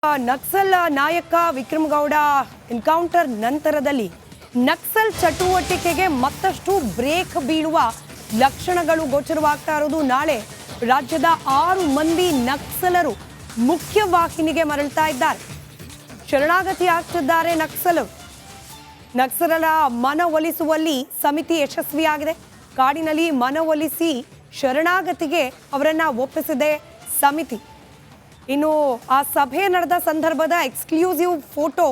ನಕ್ಸಲ್ ನಾಯಕ ವಿಕ್ರಮ್ ಗೌಡ ಎನ್ಕೌಂಟರ್ ನಂತರದಲ್ಲಿ ನಕ್ಸಲ್ ಚಟುವಟಿಕೆಗೆ ಮತ್ತಷ್ಟು ಬ್ರೇಕ್ ಬೀಳುವ ಲಕ್ಷಣಗಳು ಗೋಚರವಾಗ್ತಾ ಇರೋದು. ನಾಳೆ ರಾಜ್ಯದ 6 ಮಂದಿ ನಕ್ಸಲರು ಮುಖ್ಯವಾಹಿನಿಗೆ ಮರಳ್ತಾ ಇದ್ದಾರೆ. ಶರಣಾಗತಿ ಆಗ್ತಿದ್ದಾರೆ ನಕ್ಸಲರ ಮನವೊಲಿಸುವಲ್ಲಿ ಸಮಿತಿ ಯಶಸ್ವಿಯಾಗಿದೆ. ಕಾಡಿನಲ್ಲಿ ಮನವೊಲಿಸಿ ಶರಣಾಗತಿಗೆ ಅವರನ್ನ ಒಪ್ಪಿಸಿದೆ ಸಮಿತಿ. ಇನ್ನು ಆ ಸಭೆ ನಡೆದ ಸಂದರ್ಭದ ಎಕ್ಸ್ಕ್ಲೂಸಿವ್ ಫೋಟೋ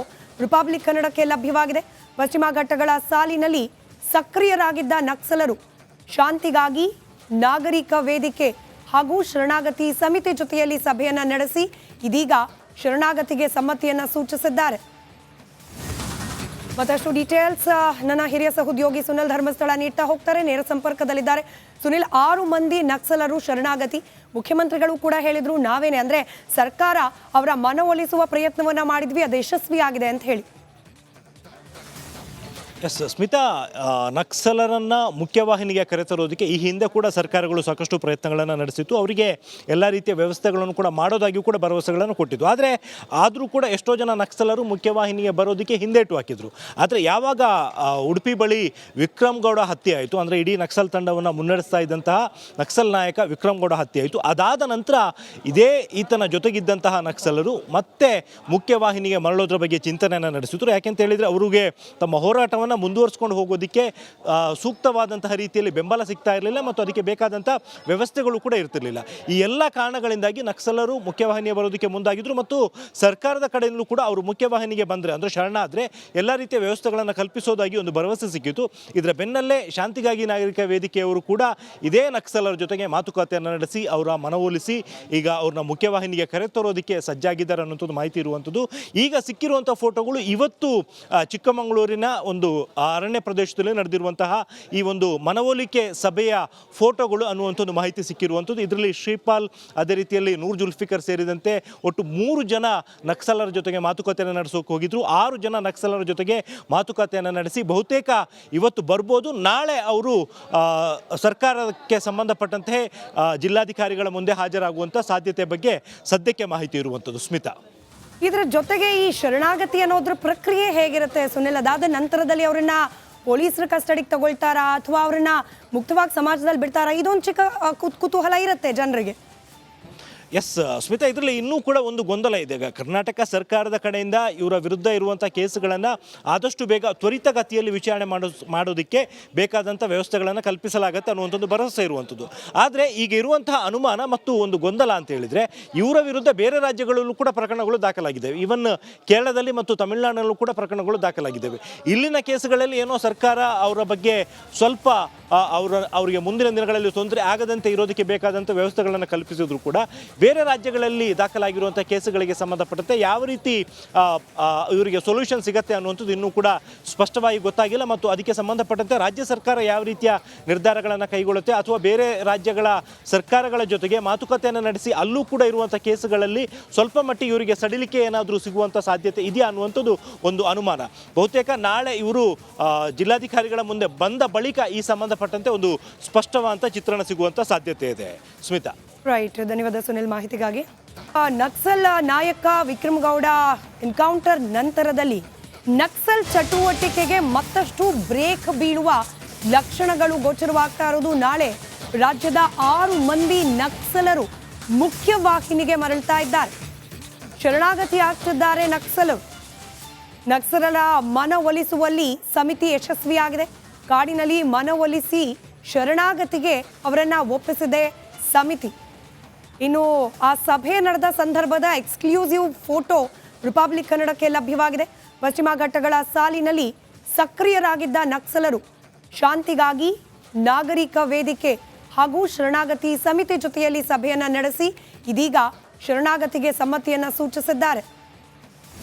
ರಿಪಬ್ಲಿಕ್ ಕನ್ನಡಕ್ಕೆ ಲಭ್ಯವಾಗಿದೆ. ಪಶ್ಚಿಮ ಘಟ್ಟಗಳ ಸಾಲಿನಲ್ಲಿ ಸಕ್ರಿಯರಾಗಿದ್ದ ನಕ್ಸಲರು ಶಾಂತಿಗಾಗಿ ನಾಗರಿಕ ವೇದಿಕೆ ಹಾಗೂ ಶರಣಾಗತಿ ಸಮಿತಿ ಜೊತೆಯಲ್ಲಿ ಸಭೆಯನ್ನ ನಡೆಸಿ ಇದೀಗ ಶರಣಾಗತಿಗೆ ಸಮ್ಮತಿಯನ್ನ ಸೂಚಿಸಿದ್ದಾರೆ. ಮತ್ತಷ್ಟು ಡೀಟೇಲ್ಸ್ ನನ್ನ ಹಿರಿಯ ಸಹೋದ್ಯೋಗಿ ಸುನಿಲ್ ಧರ್ಮಸ್ಥಳ ನೀಡ್ತಾ ಹೋಗ್ತಾರೆ. ನೇರ ಸಂಪರ್ಕದಲ್ಲಿದ್ದಾರೆ. ಸುನಿಲ್, 6 ಮಂದಿ ನಕ್ಸಲರು ಶರಣಾಗತಿ. ಮುಖ್ಯಮಂತ್ರಿಗಳು ಕೂಡ ಹೇಳಿದ್ರು, ನಾವೇನೆ ಅಂದ್ರೆ ಸರ್ಕಾರ ಅವರ ಮನವೊಲಿಸುವ ಪ್ರಯತ್ನವನ್ನ ಮಾಡಿದ್ವಿ, ಅದು ಯಶಸ್ವಿಯಾಗಿದೆ ಅಂತ ಹೇಳಿ. ಎಸ್ ಸ್ಮಿತಾ, ನಕ್ಸಲರನ್ನು ಮುಖ್ಯವಾಹಿನಿಗೆ ಕರೆತರೋದಕ್ಕೆ ಈ ಹಿಂದೆ ಕೂಡ ಸರ್ಕಾರಗಳು ಸಾಕಷ್ಟು ಪ್ರಯತ್ನಗಳನ್ನು ನಡೆಸಿತ್ತು. ಅವರಿಗೆ ಎಲ್ಲ ರೀತಿಯ ವ್ಯವಸ್ಥೆಗಳನ್ನು ಕೂಡ ಮಾಡೋದಾಗಿಯೂ ಕೂಡ ಭರವಸೆಗಳನ್ನು ಕೊಟ್ಟಿದ್ದು. ಆದರೂ ಕೂಡ ಎಷ್ಟೋ ಜನ ನಕ್ಸಲರು ಮುಖ್ಯವಾಹಿನಿಗೆ ಬರೋದಕ್ಕೆ ಹಿಂದೇಟು ಹಾಕಿದರು. ಆದರೆ ಯಾವಾಗ ಉಡುಪಿ ಬಳಿ ವಿಕ್ರಮ್ ಗೌಡ ಹತ್ಯೆ ಆಯಿತು, ಅಂದರೆ ಇಡೀ ನಕ್ಸಲ್ ತಂಡವನ್ನು ಮುನ್ನಡೆಸ್ತಾ ಇದ್ದಂತಹ ನಕ್ಸಲ್ ನಾಯಕ ವಿಕ್ರಮ್ ಗೌಡ ಹತ್ಯೆ ಆಯಿತು, ಅದಾದ ನಂತರ ಇದೇ ಈತನ ಜೊತೆಗಿದ್ದಂತಹ ನಕ್ಸಲರು ಮತ್ತೆ ಮುಖ್ಯವಾಹಿನಿಗೆ ಮರಳೋದ್ರ ಬಗ್ಗೆ ಚಿಂತನೆಯನ್ನು ನಡೆಸಿದ್ರು. ಯಾಕೆಂತ ಹೇಳಿದರೆ ಅವರಿಗೆ ತಮ್ಮ ಹೋರಾಟವನ್ನು ಮುಂದುವರಿಸಿಕೊಂಡು ಹೋಗೋದಕ್ಕೆ ಸೂಕ್ತವಾದಂತಹ ರೀತಿಯಲ್ಲಿ ಬೆಂಬಲ ಸಿಗ್ತಾ ಇರಲಿಲ್ಲ ಮತ್ತು ಅದಕ್ಕೆ ಬೇಕಾದಂಥ ವ್ಯವಸ್ಥೆಗಳು ಕೂಡ ಇರ್ತಿರಲಿಲ್ಲ. ಈ ಎಲ್ಲ ಕಾರಣಗಳಿಂದಾಗಿ ನಕ್ಸಲರು ಮುಖ್ಯವಾಹಿನಿಗೆ ಬರೋದಕ್ಕೆ ಮುಂದಾಗಿದ್ದರು ಮತ್ತು ಸರ್ಕಾರದ ಕಡೆಯಿಂದಲೂ ಕೂಡ ಅವರು ಮುಖ್ಯವಾಹಿನಿಗೆ ಬಂದರೆ ಅಂದರೆ ಶರಣಾದರೆ ಎಲ್ಲ ರೀತಿಯ ವ್ಯವಸ್ಥೆಗಳನ್ನು ಕಲ್ಪಿಸೋದಾಗಿ ಒಂದು ಭರವಸೆ ಸಿಕ್ಕಿತು. ಇದರ ಬೆನ್ನಲ್ಲೇ ಶಾಂತಿಗಾಗಿ ನಾಗರಿಕ ವೇದಿಕೆಯವರು ಕೂಡ ಇದೇ ನಕ್ಸಲರ ಜೊತೆಗೆ ಮಾತುಕತೆಯನ್ನು ನಡೆಸಿ ಅವರ ಮನವೊಲಿಸಿ ಈಗ ಅವ್ರನ್ನ ಮುಖ್ಯವಾಹಿನಿಗೆ ಕರೆತರೋದಕ್ಕೆ ಸಜ್ಜಾಗಿದ್ದಾರೆ ಅನ್ನೋಂಥದ್ದು ಮಾಹಿತಿ ಇರುವಂಥದ್ದು. ಈಗ ಸಿಕ್ಕಿರುವಂಥ ಫೋಟೋಗಳು ಇವತ್ತು ಚಿಕ್ಕಮಗಳೂರಿನ ಒಂದು ಅರಣ್ಯ ಪ್ರದೇಶದಲ್ಲಿ ನಡೆದಿರುವಂತಹ ಈ ಒಂದು ಮನವೊಲಿಕೆ ಸಭೆಯ ಫೋಟೋಗಳು ಅನ್ನುವಂಥದ್ದು ಮಾಹಿತಿ ಸಿಕ್ಕಿರುವಂಥದ್ದು. ಇದರಲ್ಲಿ ಶ್ರೀಪಾಲ್, ಅದೇ ರೀತಿಯಲ್ಲಿ ನೂರ್ ಜುಲ್ಫಿಕರ್ ಸೇರಿದಂತೆ ಒಟ್ಟು 3 ಜನ ನಕ್ಸಲರ ಜೊತೆಗೆ ಮಾತುಕತೆಯನ್ನು ನಡೆಸೋಕೆ ಹೋಗಿದ್ರು. 6 ಜನ ನಕ್ಸಲರ ಜೊತೆಗೆ ಮಾತುಕತೆಯನ್ನು ನಡೆಸಿ ಬಹುತೇಕ ಇವತ್ತು ಬರ್ಬೋದು. ನಾಳೆ ಅವರು ಸರ್ಕಾರಕ್ಕೆ ಸಂಬಂಧಪಟ್ಟಂತೆ ಜಿಲ್ಲಾಧಿಕಾರಿಗಳ ಮುಂದೆ ಹಾಜರಾಗುವಂಥ ಸಾಧ್ಯತೆ ಬಗ್ಗೆ ಸದ್ಯಕ್ಕೆ ಮಾಹಿತಿ ಇರುವಂಥದ್ದು. ಸ್ಮಿತಾ, ಇದರ ಜೊತೆಗೆ ಈ ಶರಣಾಗತಿ ಅನ್ನೋದ್ರ ಪ್ರಕ್ರಿಯೆ ಹೇಗಿರುತ್ತೆ ಸುನಿಲ್? ಅದಾದ ನಂತರದಲ್ಲಿ ಅವರನ್ನ ಪೊಲೀಸರ ಕಸ್ಟಡಿಗೆ ತಗೊಳ್ತಾರಾ ಅಥವಾ ಅವರನ್ನ ಮುಕ್ತವಾಗಿ ಸಮಾಜದಲ್ಲಿ ಬಿಡ್ತಾರಾ? ಇದೊಂದು ಚಿಕ್ಕ ಕುತೂಹಲ ಇರುತ್ತೆ ಜನರಿಗೆ. ಎಸ್ ಸ್ಮಿತಾ, ಇದರಲ್ಲಿ ಇನ್ನೂ ಕೂಡ ಒಂದು ಗೊಂದಲ ಇದೆ. ಕರ್ನಾಟಕ ಸರ್ಕಾರದ ಕಡೆಯಿಂದ ಇವರ ವಿರುದ್ಧ ಇರುವಂಥ ಕೇಸುಗಳನ್ನು ಆದಷ್ಟು ಬೇಗ ತ್ವರಿತಗತಿಯಲ್ಲಿ ವಿಚಾರಣೆ ಮಾಡೋದಕ್ಕೆ ಬೇಕಾದಂಥ ವ್ಯವಸ್ಥೆಗಳನ್ನು ಕಲ್ಪಿಸಲಾಗುತ್ತೆ ಅನ್ನುವಂಥದ್ದು ಭರವಸೆ ಇರುವಂಥದ್ದು. ಆದರೆ ಈಗ ಇರುವಂತಹ ಅನುಮಾನ ಮತ್ತು ಒಂದು ಗೊಂದಲ ಅಂತ ಹೇಳಿದರೆ ಇವರ ವಿರುದ್ಧ ಬೇರೆ ರಾಜ್ಯಗಳಲ್ಲೂ ಕೂಡ ಪ್ರಕರಣಗಳು ದಾಖಲಾಗಿದ್ದಾವೆ. ಈವನ್ ಕೇರಳದಲ್ಲಿ ಮತ್ತು ತಮಿಳುನಾಡಿನಲ್ಲೂ ಕೂಡ ಪ್ರಕರಣಗಳು ದಾಖಲಾಗಿದ್ದಾವೆ. ಇಲ್ಲಿನ ಕೇಸುಗಳಲ್ಲಿ ಏನೋ ಸರ್ಕಾರ ಅವರ ಬಗ್ಗೆ ಸ್ವಲ್ಪ ಅವರಿಗೆ ಮುಂದಿನ ದಿನಗಳಲ್ಲಿ ತೊಂದರೆ ಆಗದಂತೆ ಇರೋದಕ್ಕೆ ಬೇಕಾದಂಥ ವ್ಯವಸ್ಥೆಗಳನ್ನು ಕಲ್ಪಿಸಿದ್ರು ಕೂಡ ಬೇರೆ ರಾಜ್ಯಗಳಲ್ಲಿ ದಾಖಲಾಗಿರುವಂಥ ಕೇಸುಗಳಿಗೆ ಸಂಬಂಧಪಟ್ಟಂತೆ ಯಾವ ರೀತಿ ಇವರಿಗೆ ಸೊಲ್ಯೂಷನ್ ಸಿಗುತ್ತೆ ಅನ್ನುವಂಥದ್ದು ಇನ್ನೂ ಕೂಡ ಸ್ಪಷ್ಟವಾಗಿ ಗೊತ್ತಾಗಿಲ್ಲ. ಮತ್ತು ಅದಕ್ಕೆ ಸಂಬಂಧಪಟ್ಟಂತೆ ರಾಜ್ಯ ಸರ್ಕಾರ ಯಾವ ರೀತಿಯ ನಿರ್ಧಾರಗಳನ್ನು ಕೈಗೊಳ್ಳುತ್ತೆ ಅಥವಾ ಬೇರೆ ರಾಜ್ಯಗಳ ಸರ್ಕಾರಗಳ ಜೊತೆಗೆ ಮಾತುಕತೆಯನ್ನು ನಡೆಸಿ ಅಲ್ಲೂ ಕೂಡ ಇರುವಂಥ ಕೇಸುಗಳಲ್ಲಿ ಸ್ವಲ್ಪ ಮಟ್ಟಿಗೆ ಇವರಿಗೆ ಸಡಿಲಿಕೆ ಏನಾದರೂ ಸಿಗುವಂಥ ಸಾಧ್ಯತೆ ಇದೆಯಾ ಅನ್ನುವಂಥದ್ದು ಒಂದು ಅನುಮಾನ. ಬಹುತೇಕ ನಾಳೆ ಇವರು ಜಿಲ್ಲಾಧಿಕಾರಿಗಳ ಮುಂದೆ ಬಂದ ಬಳಿಕ ಈ ಸಂಬಂಧಪಟ್ಟಂತೆ ಒಂದು ಸ್ಪಷ್ಟವಾದಂಥ ಚಿತ್ರಣ ಸಿಗುವಂಥ ಸಾಧ್ಯತೆ ಇದೆ. ಸ್ಮಿತಾ, ರೈಟ್, ಧನ್ಯವಾದ ಸುನಿಲ್ ಮಾಹಿತಿಗಾಗಿ. ನಕ್ಸಲ್ ನಾಯಕ ವಿಕ್ರಮ್ ಗೌಡ ಎನ್ಕೌಂಟರ್ ನಂತರದಲ್ಲಿ ನಕ್ಸಲ್ ಚಟುವಟಿಕೆಗೆ ಮತ್ತಷ್ಟು ಬ್ರೇಕ್ ಬೀಳುವ ಲಕ್ಷಣಗಳು ಗೋಚರವಾಗ್ತಾ ಇರೋದು. ನಾಳೆ ರಾಜ್ಯದ 6 ಮಂದಿ ನಕ್ಸಲರು ಮುಖ್ಯವಾಹಿನಿಗೆ ಮರಳ್ತಾ ಇದ್ದಾರೆ. ಶರಣಾಗತಿ ಆಗ್ತಿದ್ದಾರೆ ನಕ್ಸಲರ ಮನವೊಲಿಸುವಲ್ಲಿ ಸಮಿತಿ ಯಶಸ್ವಿಯಾಗಿದೆ. ಕಾಡಿನಲ್ಲಿ ಮನವೊಲಿಸಿ ಶರಣಾಗತಿಗೆ ಅವರನ್ನ ಒಪ್ಪಿಸಿದೆ ಸಮಿತಿ. ಇನ್ನು ಆ ಸಭೆ ನಡೆದ ಸಂದರ್ಭದ ಎಕ್ಸ್ಕ್ಲೂಸಿವ್ ಫೋಟೋ ರಿಪಬ್ಲಿಕ್ ಕನ್ನಡಕ್ಕೆ ಲಭ್ಯವಾಗಿದೆ. ಪಶ್ಚಿಮ ಘಟ್ಟಗಳ ಸಾಲಿನಲ್ಲಿ ಸಕ್ರಿಯರಾಗಿದ್ದ ನಕ್ಸಲರು ಶಾಂತಿಗಾಗಿ ನಾಗರಿಕ ವೇದಿಕೆ ಹಾಗೂ ಶರಣಾಗತಿ ಸಮಿತಿ ಜೊತೆಯಲ್ಲಿ ಸಭೆಯನ್ನ ನಡೆಸಿ ಇದೀಗ ಶರಣಾಗತಿಗೆ ಸಮ್ಮತಿಯನ್ನ ಸೂಚಿಸಿದ್ದಾರೆ.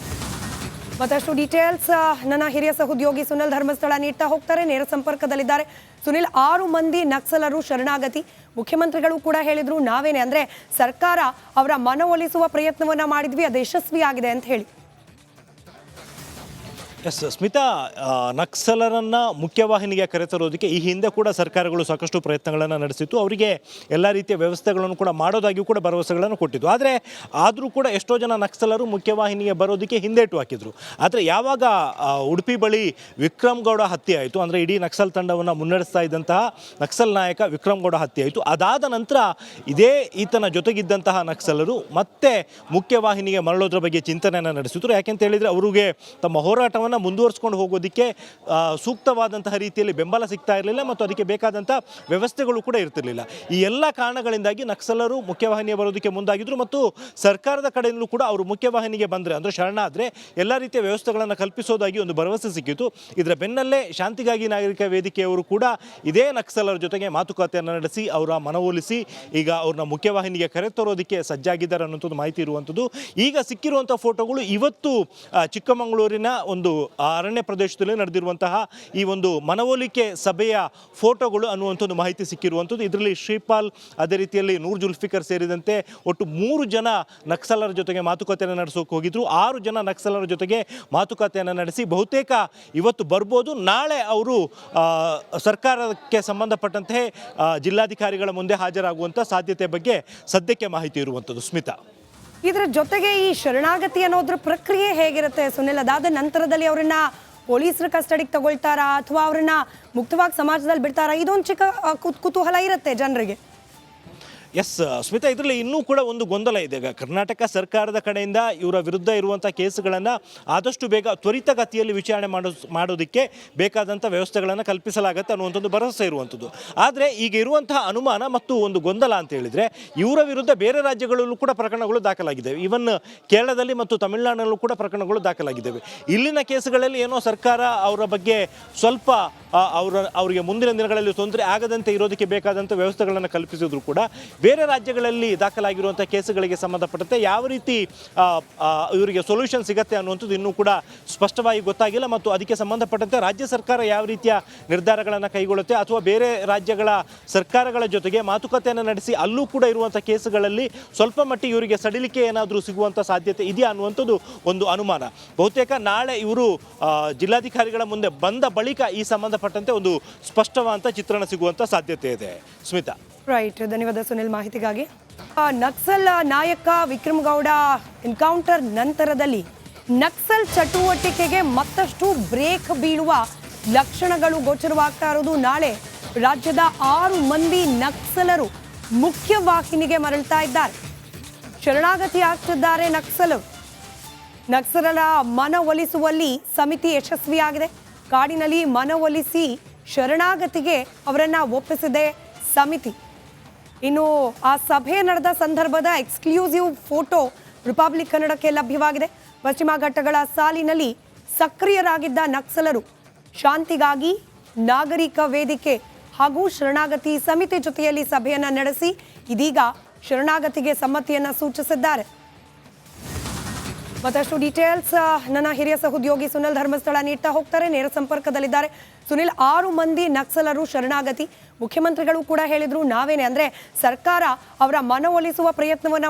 ಮತ್ತಷ್ಟು ಡೀಟೇಲ್ಸ್ ನನ್ನ ಹಿರಿಯ ಸಹೋದ್ಯೋಗಿ ಸುನಿಲ್ ಧರ್ಮಸ್ಥಳ ನೀಡ್ತಾ ಹೋಗ್ತಾರೆ. ನೇರ ಸಂಪರ್ಕದಲ್ಲಿದ್ದಾರೆ. ಸುನಿಲ್, 6 ಮಂದಿ ನಕ್ಸಲರು ಶರಣಾಗತಿ. ಮುಖ್ಯಮಂತ್ರಿಗಳು ಕೂಡ ಹೇಳಿದ್ರು, ನಾವೇನೆ ಅಂದ್ರೆ ಸರ್ಕಾರ ಅವರ ಮನವೊಲಿಸುವ ಪ್ರಯತ್ನವನ್ನ ಮಾಡಿದ್ವಿ, ಅದು ಯಶಸ್ವಿಯಾಗಿದೆ ಅಂತ ಹೇಳಿ. ಎಸ್ ಸ್ಮಿತಾ, ನಕ್ಸಲರನ್ನು ಮುಖ್ಯವಾಹಿನಿಗೆ ಕರೆತರೋದಕ್ಕೆ ಈ ಹಿಂದೆ ಕೂಡ ಸರ್ಕಾರಗಳು ಸಾಕಷ್ಟು ಪ್ರಯತ್ನಗಳನ್ನು ನಡೆಸಿತ್ತು. ಅವರಿಗೆ ಎಲ್ಲ ರೀತಿಯ ವ್ಯವಸ್ಥೆಗಳನ್ನು ಕೂಡ ಮಾಡೋದಾಗಿಯೂ ಕೂಡ ಭರವಸೆಗಳನ್ನು ಕೊಟ್ಟಿದ್ದು. ಆದರೂ ಕೂಡ ಎಷ್ಟೋ ಜನ ನಕ್ಸಲರು ಮುಖ್ಯವಾಹಿನಿಗೆ ಬರೋದಕ್ಕೆ ಹಿಂದೇಟು ಹಾಕಿದರು. ಆದರೆ ಯಾವಾಗ ಉಡುಪಿ ಬಳಿ ವಿಕ್ರಮ್ ಗೌಡ ಹತ್ಯೆ ಆಯಿತು, ಅಂದರೆ ಇಡೀ ನಕ್ಸಲ್ ತಂಡವನ್ನು ಮುನ್ನಡೆಸ್ತಾ ಇದ್ದಂತಹ ನಕ್ಸಲ್ ನಾಯಕ ವಿಕ್ರಮ್ ಗೌಡ ಹತ್ಯೆ ಆಯಿತು, ಅದಾದ ನಂತರ ಈತನ ಜೊತೆಗಿದ್ದಂತಹ ನಕ್ಸಲರು ಮತ್ತೆ ಮುಖ್ಯವಾಹಿನಿಗೆ ಮರಳೋದ್ರ ಬಗ್ಗೆ ಚಿಂತನೆಯನ್ನು ನಡೆಸಿದ್ರು. ಯಾಕೆಂತ ಹೇಳಿದರೆ ಅವರಿಗೆ ತಮ್ಮ ಹೋರಾಟವನ್ನು ಮುಂದುವರಿಸ್ಕೊಂಡು ಹೋಗೋದಕ್ಕೆ ಸೂಕ್ತವಾದಂತಹ ರೀತಿಯಲ್ಲಿ ಬೆಂಬಲ ಸಿಗ್ತಾ ಇರಲಿಲ್ಲ ಮತ್ತು ಅದಕ್ಕೆ ಬೇಕಾದಂಥ ವ್ಯವಸ್ಥೆಗಳು ಕೂಡ ಇರ್ತಿರಲಿಲ್ಲ. ಈ ಎಲ್ಲ ಕಾರಣಗಳಿಂದಾಗಿ ನಕ್ಸಲರು ಮುಖ್ಯವಾಹಿನಿಗೆ ಬರೋದಕ್ಕೆ ಮುಂದಾಗಿದ್ದರು ಮತ್ತು ಸರ್ಕಾರದ ಕಡೆಯಿಂದಲೂ ಕೂಡ ಅವರು ಮುಖ್ಯವಾಹಿನಿಗೆ ಬಂದರೆ, ಅಂದರೆ ಶರಣಾದರೆ ಎಲ್ಲ ರೀತಿಯ ವ್ಯವಸ್ಥೆಗಳನ್ನು ಕಲ್ಪಿಸೋದಾಗಿ ಒಂದು ಭರವಸೆ ಸಿಕ್ಕಿತು. ಇದರ ಬೆನ್ನಲ್ಲೇ ಶಾಂತಿಗಾಗಿ ನಾಗರಿಕ ವೇದಿಕೆಯವರು ಕೂಡ ಇದೇ ನಕ್ಸಲರ ಜೊತೆಗೆ ಮಾತುಕತೆಯನ್ನು ನಡೆಸಿ ಅವರ ಮನವೊಲಿಸಿ ಈಗ ಅವ್ರನ್ನ ಮುಖ್ಯವಾಹಿನಿಗೆ ಕರೆತರೋದಕ್ಕೆ ಸಜ್ಜಾಗಿದ್ದಾರೆ ಅನ್ನೋಂಥದ್ದು ಮಾಹಿತಿ ಇರುವಂಥದ್ದು. ಈಗ ಸಿಕ್ಕಿರುವಂಥ ಫೋಟೋಗಳು ಇವತ್ತು ಚಿಕ್ಕಮಗಳೂರಿನ ಒಂದು ಅರಣ್ಯ ಪ್ರದೇಶದಲ್ಲಿ ನಡೆದಿರುವಂತಹ ಈ ಒಂದು ಮನವೊಲಿಕೆ ಸಭೆಯ ಫೋಟೋಗಳು ಅನ್ನುವಂಥದ್ದು ಮಾಹಿತಿ ಸಿಕ್ಕಿರುವಂಥದ್ದು. ಇದರಲ್ಲಿ ಶ್ರೀಪಾಲ್, ಅದೇ ರೀತಿಯಲ್ಲಿ ನೂರ್ ಜುಲ್ಫಿಕರ್ ಸೇರಿದಂತೆ ಒಟ್ಟು 3 ಜನ ನಕ್ಸಲರ ಜೊತೆಗೆ ಮಾತುಕತೆಯನ್ನು ನಡೆಸೋಕೆ ಹೋಗಿದ್ರು. 6 ಜನ ನಕ್ಸಲರ ಜೊತೆಗೆ ಮಾತುಕತೆಯನ್ನು ನಡೆಸಿ ಬಹುತೇಕ ಇವತ್ತು ಬರ್ಬೋದು. ನಾಳೆ ಅವರು ಸರ್ಕಾರಕ್ಕೆ ಸಂಬಂಧಪಟ್ಟಂತೆ ಜಿಲ್ಲಾಧಿಕಾರಿಗಳ ಮುಂದೆ ಹಾಜರಾಗುವಂಥ ಸಾಧ್ಯತೆ ಬಗ್ಗೆ ಸದ್ಯಕ್ಕೆ ಮಾಹಿತಿ ಇರುವಂಥದ್ದು. ಸ್ಮಿತಾ, ಇದರ ಜೊತೆಗೆ ಈ ಶರಣಾಗತಿ ಅನ್ನೋದ್ರ ಪ್ರಕ್ರಿಯೆ ಹೇಗಿರುತ್ತೆ ಸುನಿಲ್? ಅದಾದ ನಂತರದಲ್ಲಿ ಅವರನ್ನ ಪೊಲೀಸರ ಕಸ್ಟಡಿಗೆ ತಗೊಳ್ತಾರಾ ಅಥವಾ ಅವರನ್ನ ಮುಕ್ತವಾಗಿ ಸಮಾಜದಲ್ಲಿ ಬಿಡ್ತಾರಾ? ಇದೊಂದು ಚಿಕ್ಕ ಕುತೂಹಲ ಇರುತ್ತೆ ಜನರಿಗೆ. ಎಸ್ ಸ್ಮಿತಾ, ಇದರಲ್ಲಿ ಇನ್ನೂ ಕೂಡ ಒಂದು ಗೊಂದಲ ಇದೆ. ಈಗ ಕರ್ನಾಟಕ ಸರ್ಕಾರದ ಕಡೆಯಿಂದ ಇವರ ವಿರುದ್ಧ ಇರುವಂಥ ಕೇಸುಗಳನ್ನು ಆದಷ್ಟು ಬೇಗ ತ್ವರಿತಗತಿಯಲ್ಲಿ ವಿಚಾರಣೆ ಮಾಡೋದಕ್ಕೆ ಬೇಕಾದಂಥ ವ್ಯವಸ್ಥೆಗಳನ್ನು ಕಲ್ಪಿಸಲಾಗುತ್ತೆ ಅನ್ನುವಂಥದ್ದು ಭರವಸೆ ಇರುವಂಥದ್ದು. ಆದರೆ ಈಗ ಇರುವಂತಹ ಅನುಮಾನ ಮತ್ತು ಒಂದು ಗೊಂದಲ ಅಂತ ಹೇಳಿದರೆ, ಇವರ ವಿರುದ್ಧ ಬೇರೆ ರಾಜ್ಯಗಳಲ್ಲೂ ಕೂಡ ಪ್ರಕರಣಗಳು ದಾಖಲಾಗಿದ್ದಾವೆ. ಈವನ್ ಕೇರಳದಲ್ಲಿ ಮತ್ತು ತಮಿಳುನಾಡಿನಲ್ಲೂ ಕೂಡ ಪ್ರಕರಣಗಳು ದಾಖಲಾಗಿದ್ದಾವೆ. ಇಲ್ಲಿನ ಕೇಸುಗಳಲ್ಲಿ ಏನೋ ಸರ್ಕಾರ ಅವರ ಬಗ್ಗೆ ಸ್ವಲ್ಪ ಅವರಿಗೆ ಮುಂದಿನ ದಿನಗಳಲ್ಲಿ ತೊಂದರೆ ಆಗದಂತೆ ಇರೋದಕ್ಕೆ ಬೇಕಾದಂಥ ವ್ಯವಸ್ಥೆಗಳನ್ನು ಕಲ್ಪಿಸಿದ್ರು ಕೂಡ ಬೇರೆ ರಾಜ್ಯಗಳಲ್ಲಿ ದಾಖಲಾಗಿರುವಂಥ ಕೇಸುಗಳಿಗೆ ಸಂಬಂಧಪಟ್ಟಂತೆ ಯಾವ ರೀತಿ ಇವರಿಗೆ ಸೊಲ್ಯೂಷನ್ ಸಿಗುತ್ತೆ ಅನ್ನುವಂಥದ್ದು ಇನ್ನೂ ಕೂಡ ಸ್ಪಷ್ಟವಾಗಿ ಗೊತ್ತಾಗಿಲ್ಲ. ಮತ್ತು ಅದಕ್ಕೆ ಸಂಬಂಧಪಟ್ಟಂತೆ ರಾಜ್ಯ ಸರ್ಕಾರ ಯಾವ ರೀತಿಯ ನಿರ್ಧಾರಗಳನ್ನು ಕೈಗೊಳ್ಳುತ್ತೆ ಅಥವಾ ಬೇರೆ ರಾಜ್ಯಗಳ ಸರ್ಕಾರಗಳ ಜೊತೆಗೆ ಮಾತುಕತೆಯನ್ನು ನಡೆಸಿ ಅಲ್ಲೂ ಕೂಡ ಇರುವಂಥ ಕೇಸುಗಳಲ್ಲಿ ಸ್ವಲ್ಪ ಮಟ್ಟಿಗೆ ಇವರಿಗೆ ಸಡಿಲಿಕೆ ಏನಾದರೂ ಸಿಗುವಂಥ ಸಾಧ್ಯತೆ ಇದೆಯಾ ಅನ್ನುವಂಥದ್ದು ಒಂದು ಅನುಮಾನ. ಬಹುತೇಕ ನಾಳೆ ಇವರು ಜಿಲ್ಲಾಧಿಕಾರಿಗಳ ಮುಂದೆ ಬಂದ ಬಳಿಕ ಈ ಸಂಬಂಧಪಟ್ಟಂತೆ ಒಂದು ಸ್ಪಷ್ಟವಾದಂಥ ಚಿತ್ರಣ ಸಿಗುವಂಥ ಸಾಧ್ಯತೆ ಇದೆ. ಸ್ಮಿತಾ, ರೈಟ್, ಧನ್ಯವಾದ ಸುನಿಲ್ ಮಾಹಿತಿಗಾಗಿ. ನಕ್ಸಲ್ ನಾಯಕ ವಿಕ್ರಮ್ ಗೌಡ ಎನ್ಕೌಂಟರ್ ನಂತರದಲ್ಲಿ ನಕ್ಸಲ್ ಚಟುವಟಿಕೆಗೆ ಮತ್ತಷ್ಟು ಬ್ರೇಕ್ ಬೀಳುವ ಲಕ್ಷಣಗಳು ಗೋಚರವಾಗ್ತಾ ಇರೋದು. ನಾಳೆ ರಾಜ್ಯದ 6 ಮಂದಿ ನಕ್ಸಲರು ಮುಖ್ಯವಾಹಿನಿಗೆ ಮರಳ್ತಾ ಇದ್ದಾರೆ. ಶರಣಾಗತಿ ಆಗ್ತಿದ್ದಾರೆ ನಕ್ಸಲರು. ನಕ್ಸಲರ ಮನವೊಲಿಸುವಲ್ಲಿ ಸಮಿತಿ ಯಶಸ್ವಿಯಾಗಿದೆ. ಕಾಡಿನಲ್ಲಿ ಮನವೊಲಿಸಿ ಶರಣಾಗತಿಗೆ ಅವರನ್ನ ಒಪ್ಪಿಸಿದೆ ಸಮಿತಿ. ಇನ್ನು ಆ ಸಭೆ ನಡೆದ ಸಂದರ್ಭದ ಎಕ್ಸ್ಕ್ಲೂಸಿವ್ ಫೋಟೋ ರಿಪಬ್ಲಿಕ್ ಕನ್ನಡಕ್ಕೆ ಲಭ್ಯವಾಗಿದೆ. ಪಶ್ಚಿಮ ಘಟ್ಟಗಳ ಸಾಲಿನಲ್ಲಿ ಸಕ್ರಿಯರಾಗಿದ್ದ ನಕ್ಸಲರು ಶಾಂತಿಗಾಗಿ ನಾಗರಿಕ ವೇದಿಕೆ ಹಾಗೂ ಶರಣಾಗತಿ ಸಮಿತಿ ಜೊತೆಯಲ್ಲಿ ಸಭೆಯನ್ನ ನಡೆಸಿ ಇದೀಗ ಶರಣಾಗತಿಗೆ ಸಮ್ಮತಿಯನ್ನ ಸೂಚಿಸಿದ್ದಾರೆ. ಮತ್ತಷ್ಟು ಡೀಟೇಲ್ಸ್ ನನ್ನ ಹಿರಿಯ ಸಹೋದ್ಯೋಗಿ ಸುನಿಲ್ ಧರ್ಮಸ್ಥಳ ನೀಡ್ತಾ ಹೋಗ್ತಾರೆ. ನೇರ ಸಂಪರ್ಕದಲ್ಲಿದ್ದಾರೆ ಸುನಿಲ್. 6 ಮಂದಿ ನಕ್ಸಲರು ಶರಣಾಗತಿ. ಮುಖ್ಯಮಂತ್ರಿಗಳು ಕೂಡ ಹೇಳಿದ್ರು ನಾವೇನೆ, ಅಂದ್ರೆ ಸರ್ಕಾರ ಅವರ ಮನವೊಲಿಸುವ ಪ್ರಯತ್ನವನ್ನ